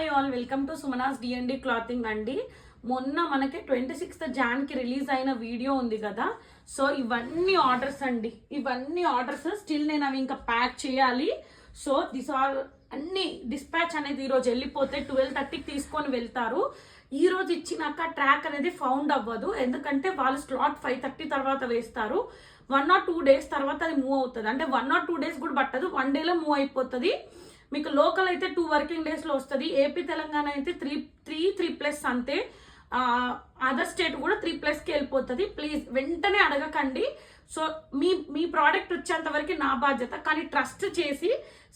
Hi all, welcome to Sumanas DND clothing అండి. మొన్న మనకి 26th జాన్కి రిలీజ్ అయిన వీడియో ఉంది కదా. సో ఇవన్నీ ఆర్డర్స్ అండి, ఇవన్నీ ఆర్డర్స్ స్టిల్ నేను అవి ఇంకా ప్యాక్ చేయాలి. సో దిస్ ఆర్ అన్ని డిస్పాచ్ అనేది ఈరోజు వెళ్ళిపోతే 12:30కి తీసుకొని వెళ్తారు. ఈ రోజు ఇచ్చినాక ట్రాక్ అనేది ఫౌండ్ అవ్వదు, ఎందుకంటే వాళ్ళు స్లాట్ 5:30 తర్వాత వేస్తారు. 1 or 2 days తర్వాత అది మూవ్ అవుతుంది. అంటే 1 or 2 days కూడా పట్టదు, 1 dayలో మూవ్ అయిపోతుంది. మీకు లోకల్ అయితే 2 working daysలో వస్తుంది. ఏపీ తెలంగాణ అయితే 3+ అంతే. అదర్ స్టేట్ కూడా 3+కి వెళ్ళిపోతుంది. ప్లీజ్ వెంటనే అడగకండి. సో మీ ప్రోడక్ట్ వచ్చేంత వరకు నా బాధ్యత, కానీ ట్రస్ట్ చేసి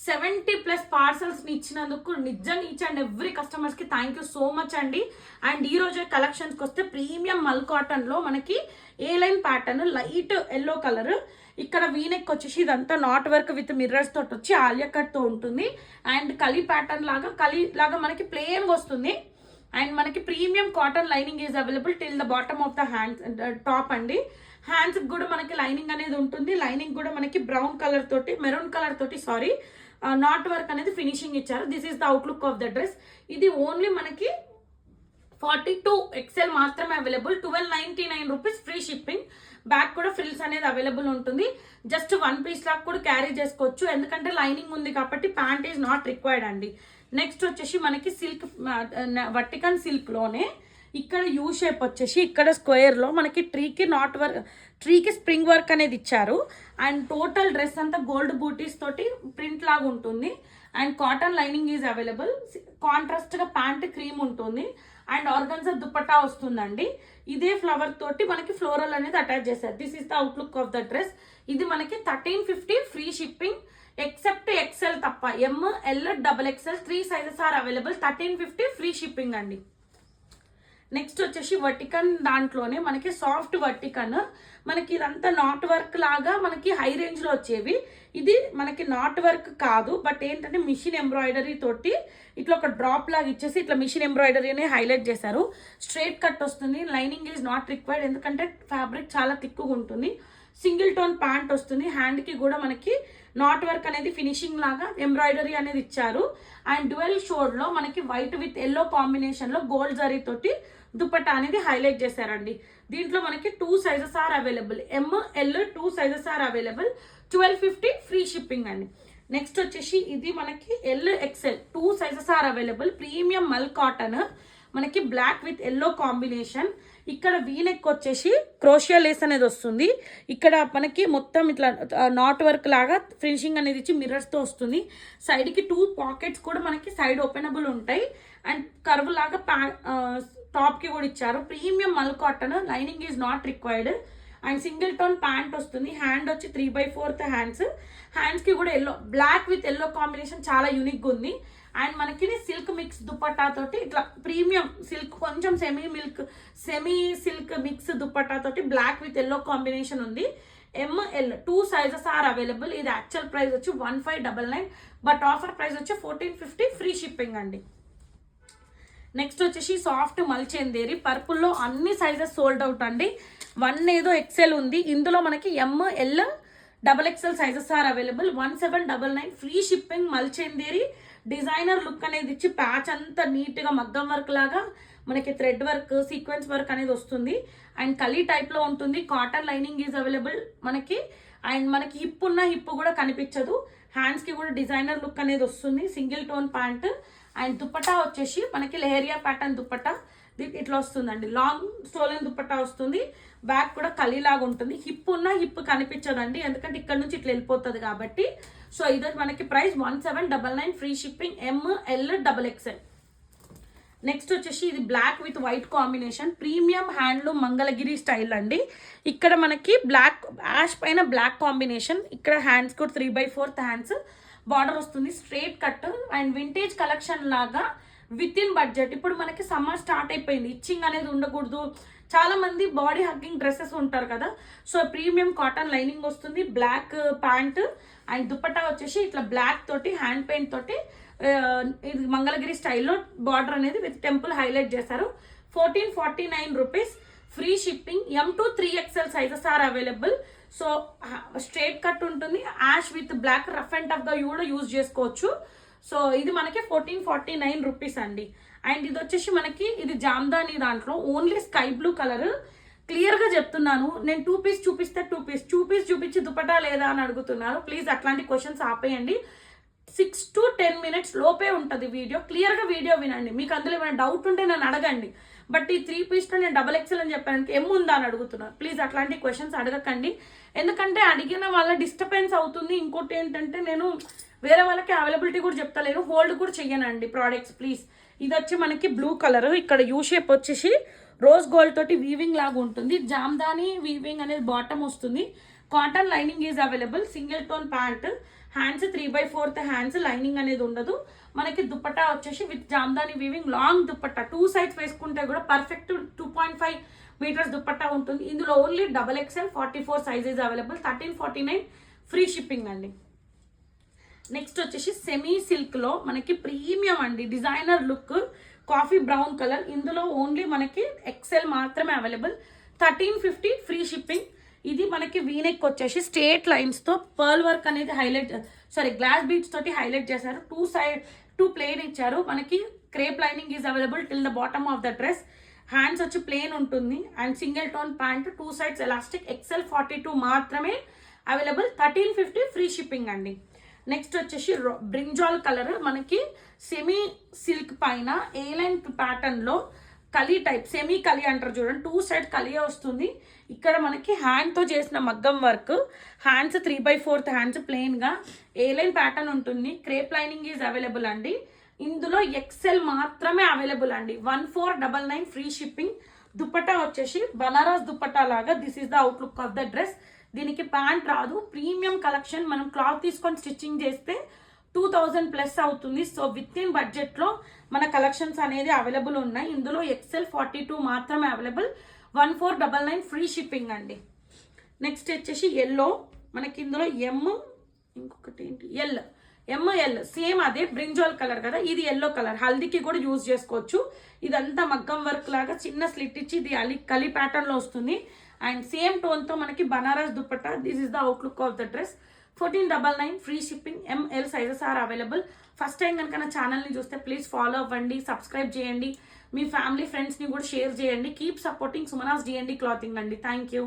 70+ పార్సల్స్ని ఇచ్చినందుకు నిజంగా ఈచ్ అండ్ ఎవ్రీ కస్టమర్స్కి థ్యాంక్ యూ సో మచ్ అండి. అండ్ ఈ రోజు కలెక్షన్స్కి వస్తే ప్రీమియం మల్ కాటన్లో మనకి A line pattern light yellow colour, ఇక్కడ వీనెక్ వచ్చేసి ఇదంతా నాట్ వర్క్ విత్ మిర్రర్స్ తోటి వచ్చి ఆలియా కట్ తో ఉంటుంది. అండ్ కలీ ప్యాటర్న్ లాగా మనకి ప్లేన్ వస్తుంది. అండ్ మనకి premium cotton lining is available till the bottom of the hands top అండి. హ్యాండ్స్ కూడా మనకి లైనింగ్ అనేది ఉంటుంది. లైనింగ్ కూడా మనకి బ్రౌన్ కలర్ తోటి మెరూన్ కలర్ తోటి నాట్ వర్క్ అనేది ఫినిషింగ్ ఇచ్చారు. This is the outlook of the dress. ఇది ఓన్లీ మనకి 42 XL మాత్రమే available. 1299 rupees free shipping. Back కూడా ఫ్రిల్స్ అనేది అవైలబుల్ ఉంటుంది. జస్ట్ 1 piece లాగా కూడా క్యారీ చేసుకోవచ్చు, ఎందుకంటే లైనింగ్ ఉంది కాబట్టి ప్యాంట్ ఈజ్ నాట్ రిక్వైర్డ్ అండి. నెక్స్ట్ వచ్చేసి మనకి సిల్క్ వర్టికన్ సిల్క్ లోనే ఇక్కడ యూ షేప్ వచ్చేసి ఇక్కడ స్క్వేర్ లో మనకి ట్రీకి స్ప్రింగ్ వర్క్ అనేది ఇచ్చారు. అండ్ టోటల్ డ్రెస్ అంతా గోల్డ్ బూటీస్ తోటి ప్రింట్ లాగా ఉంటుంది. And cotton lining is available. Contrast గా ప్యాంట్ క్రీమ్ ఉంటుంది. అండ్ ఆర్గన్జా దుపట్టా వస్తుందండి. ఇదే ఫ్లవర్ తోటి మనకి ఫ్లోరల్ అనేది అటాచ్ చేశారు. This is the outlook of the dress. ఇది మనకి 1350 ఫ్రీ షిప్పింగ్, ఎక్సెప్ట్ ఎక్సెల్ తప్ప. ML XXL 3 sizes are available. 1350 free shipping అండి. నెక్స్ట్ వచ్చేసి వర్టికన్ దాంట్లోనే మనకి సాఫ్ట్ వర్టికన్, మనకి ఇదంతా నాట్ వర్క్ లాగా మనకి హై రేంజ్ లో వచ్చేవి. ఇది మనకి నాట్ వర్క్ కాదు, బట్ ఏంటంటే మిషన్ ఎంబ్రాయిడరీ తోటి ఇట్లా ఒక డ్రాప్ లాగా ఇచ్చేసి ఇట్లా మిషన్ ఎంబ్రాయిడరీని హైలైట్ చేశారు. స్ట్రైట్ కట్ వస్తుంది. లైనింగ్ ఈజ్ నాట్ రిక్వైర్డ్, ఎందుకంటే ఫ్యాబ్రిక్ చాలా థిక్గా ఉంటుంది. సింగిల్ టోన్ ప్యాంట్ వస్తుంది. హ్యాండ్ కి కూడా మనకి నాట్ వర్క్ అనేది ఫినిషింగ్ లాగా ఎంబ్రాయిడరీ అనేది ఇచ్చారు. అండ్ డ్యూయల్ షోడ్ లో మనకి వైట్ విత్ ఎల్లో కాంబినేషన్ లో గోల్డ్ జరీ తోటి దుపట్టా అనేది హైలైట్ చేశారండి. దీంట్లో మనకి 2 sizes are available. ML 2 sizes are available. 1250 free shipping అండి. నెక్స్ట్ వచ్చేసి ఇది మనకి LXL 2 sizes are available. Premium mul cotton మనకి బ్లాక్ విత్ ఎల్లో కాంబినేషన్. ఇక్కడ వీనెక్ వచ్చేసి క్రోషియా లేస్ అనేది వస్తుంది. ఇక్కడ మనకి మొత్తం ఇట్లా నాట్ వర్క్ లాగా ఫినిషింగ్ అనేది ఇచ్చి మిర్రర్స్ తో వస్తుంది. సైడ్ కి 2 పాకెట్స్ కూడా మనకి సైడ్ ఓపెనబుల్ ఉంటాయి. అండ్ కర్వ్ లాగా టాప్ కి కూడా ఇచ్చారు. Premium mul cotton, lining is not required. And single tone pant వస్తుంది. హ్యాండ్ వచ్చి 3/4 హ్యాండ్స్ కి కూడా yellow, black with yellow combination చాలా యూనిక్ గా ఉంది. అండ్ మనకి సిల్క్ మిక్స్ దుపట్టా తోటి ఇట్లా ప్రీమియం సిల్క్, కొంచెం సెమీ సిల్క్ మిక్స్ దుపట్టా తోటి బ్లాక్ విత్ ఎల్లో కాంబినేషన్ ఉంది. ML 2 sizes are available. ఇది యాక్చువల్ ప్రైస్ వచ్చి 1599, బట్ ఆఫర్ ప్రైస్ వచ్చి 1450 ఫ్రీ షిప్పింగ్ అండి. నెక్స్ట్ వచ్చేసి సాఫ్ట్ మల్చేందేరి పర్పుల్లో అన్ని సైజెస్ సోల్డ్ అవుట్ అండి. 1 ఏదో XL ఉంది. ఇందులో మనకి ML XXL sizes are available. 1799 free shipping. మల్చేందేరి డిజైనర్ లుక్ అనేది ఇచ్చి ప్యాచ్ అంతా నీట్ గా మగ్గం వర్క్ లాగా మనకి థ్రెడ్ వర్క్, సీక్వెన్స్ వర్క్ అనేది వస్తుంది. అండ్ కలీ టైప్ లో ఉంటుంది. కాటన్ లైనింగ్ ఈజ్ అవైలబుల్ మనకి. అండ్ మనకి హిప్ కూడా కనిపించదు. హ్యాండ్స్ కి కూడా డిజైనర్ లుక్ అనేది వస్తుంది. Single tone pant. And dupatta వచ్చేసి మనకి లెహరియా ప్యాటర్న్ దుపట్టా ఇట్లా వస్తుందండి. లాంగ్ స్టోలెన్ దుపట్టా వస్తుంది. బ్యాక్ కూడా కలీలాగా ఉంటుంది. హిప్ కనిపించదండి, ఎందుకంటే ఇక్కడ నుంచి ఇట్లా వెళ్ళిపోతుంది కాబట్టి. సో ఇది మనకి price 1799 free shipping. ML XXL. Next వచ్చేసి ఇది black with white combination, premium handloom Mangalagiri style అండి. ఇక్కడ మనకి బ్లాక్ యాష్ పైన బ్లాక్ కాంబినేషన్. ఇక్కడ హ్యాండ్స్ కూడా 3/4 హ్యాండ్స్ బార్డర్ వస్తుంది. Straight cut and vintage collection లాగా విత్ ఇన్ బడ్జెట్. ఇప్పుడు మనకి సమ్మర్ స్టార్ట్ అయిపోయింది, ఇచ్చింగ్ అనేది ఉండకూడదు. చాలా మంది బాడీ హగ్గింగ్ డ్రెస్సెస్ ఉంటారు కదా. సో ప్రీమియం కాటన్ లైనింగ్ వస్తుంది. బ్లాక్ ప్యాంట్ అండ్ దుపట్టా వచ్చేసి ఇట్లా బ్లాక్ తోటి హ్యాండ్ పెయింట్ తోటి ఇది మంగళగిరి స్టైల్లో బార్డర్ అనేది విత్ టెంపుల్ హైలైట్ చేశారు. 1449 rupees free shipping. M to 3XL sizes are available. So straight cut ఉంటుంది. Ash with black rough and tough గా కూడా యూజ్ చేసుకోవచ్చు. సో ఇది మనకి 1449 రూపీస్ అండి. అండ్ ఇది వచ్చేసి మనకి ఇది జామ్దాని దాంట్లో ఓన్లీ స్కై బ్లూ కలర్. క్లియర్గా చెప్తున్నాను, నేను 2 పీస్ చూపిస్తే 2 పీస్ చూపించి దుపట్టా లేదా అని అడుగుతున్నారు. ప్లీజ్ అట్లాంటి క్వశ్చన్స్ ఆపేయండి. 6 to 10 minutes లోపే ఉంటుంది వీడియో. క్లియర్గా వీడియో వినండి. మీకు అందులో ఏమైనా డౌట్ ఉంటే నన్ను అడగండి. బట్ ఈ 3 పీస్లో నేను XXL అని చెప్పాను, ఎమ్ ఉందా అని అడుగుతున్నారు. ప్లీజ్ అట్లాంటి క్వశ్చన్స్ అడగకండి, ఎందుకంటే అడిగిన వాళ్ళ డిస్టర్బెన్స్ అవుతుంది. ఇంకోటి ఏంటంటే నేను వేరే వాళ్ళకి అవైలబిలిటీ కూడా చెప్తలేను, హోల్డ్ కూడా చెయ్యనండి ప్రోడక్ట్స్ ప్లీజ్. ఇది వచ్చి మనకి బ్లూ కలర్, ఇక్కడ యూ షేప్ వచ్చేసి రోజ్ గోల్డ్ తోటి వీవింగ్ లాగా ఉంటుంది. జామ్దాని వీవింగ్ అనేది బాటమ్ వస్తుంది. Cotton lining is available. Single tone pant, hands 3/4 hands, lining అనేది ఉండదు. మనకి దుపట్టా వచ్చేసి with Jamdani weaving long dupatta, 2 sides వేసుకుంటే కూడా పర్ఫెక్ట్ 2.5 మీటర్స్ దుపట్టా ఉంటుంది. ఇందులో only XXL 44 sizes available. 1349 free shipping అండి. నెక్స్ట్ వచ్చేసి సెమీ సిల్క్లో మనకి ప్రీమియం అండి, designer look, coffee brown colour. ఇందులో ఓన్లీ మనకి XL మాత్రమే అవైలబుల్. 1350 free shipping. ఇది మనకి వీనెక్ వచ్చేసి స్ట్రేట్ లైన్స్తో పర్ల్ వర్క్ అనేది హైలైట్, గ్లాస్ బీడ్స్ తోటి హైలైట్ చేశారు. 2 ప్లేన్ ఇచ్చారు. మనకి crepe lining is available till the bottom of the dress. Hands వచ్చి ప్లేన్ ఉంటుంది. And single tone pant, 2 sides elastic. XL 42 మాత్రమే అవైలబుల్. 1350 ఫ్రీ షిప్పింగ్ అండి. నెక్స్ట్ వచ్చేసి బ్రింజాల్ కలర్, మనకి సెమీ సిల్క్ పైన ఏ లైన్ ప్యాటర్న్లో కలీ టైప్, సెమీ కలీ అంటారు చూడండి, 2 సైడ్ కలియే వస్తుంది. ఇక్కడ మనకి హ్యాండ్తో చేసిన మగ్గం వర్క్, హ్యాండ్స్ 3/4 హ్యాండ్స్ ప్లెయిన్గా ఏ లైన్ ప్యాటర్న్ ఉంటుంది. క్రేప్ లైనింగ్ ఈజ్ అవైలబుల్ అండి. ఇందులో XL మాత్రమే అవైలబుల్ అండి. 1499 ఫ్రీ షిప్పింగ్. దుపట్టా వచ్చేసి బనారస్ దుపట్టా లాగా, this is the outlook of the dress. దీనికి ప్యాంట్ రాదు, ప్రీమియం కలెక్షన్. మనం క్లాత్ తీసుకొని స్టిచ్చింగ్ చేస్తే 2000+ అవుతుంది. సో విత్ ఇన్ బడ్జెట్లో మన కలెక్షన్స్ అనేది అవైలబుల్ ఉన్నాయి. ఇందులో XL 42 మాత్రమే అవైలబుల్. 1499 ఫ్రీ షిప్పింగ్ అండి. నెక్స్ట్ వచ్చేసి ఎల్లో, మనకి ఇందులో ఇంకొకటి ఏంటి ML సేమ్ అదే బ్రింజాల్ కలర్ కదా, ఇది ఎల్లో కలర్. హల్దీకి కూడా యూజ్ చేసుకోవచ్చు. ఇదంతా మగ్గం వర్క్ లాగా చిన్న స్లిట్ ఇచ్చి ఇది కలీ ప్యాటర్న్లో వస్తుంది. అండ్ సేమ్ టోన్తో మనకి Banaras dupatta. This is the outlook of the dress. 1499 free shipping. ML sizes are available. First time కనుక నా ఛానల్ని చూస్తే ప్లీజ్ ఫాలో అవ్వండి, సబ్స్క్రైబ్ చేయండి, మీ ఫ్యామిలీ ఫ్రెండ్స్ని కూడా షేర్ చేయండి. Keep supporting Sumanas D&D clothing అండి. Thank you.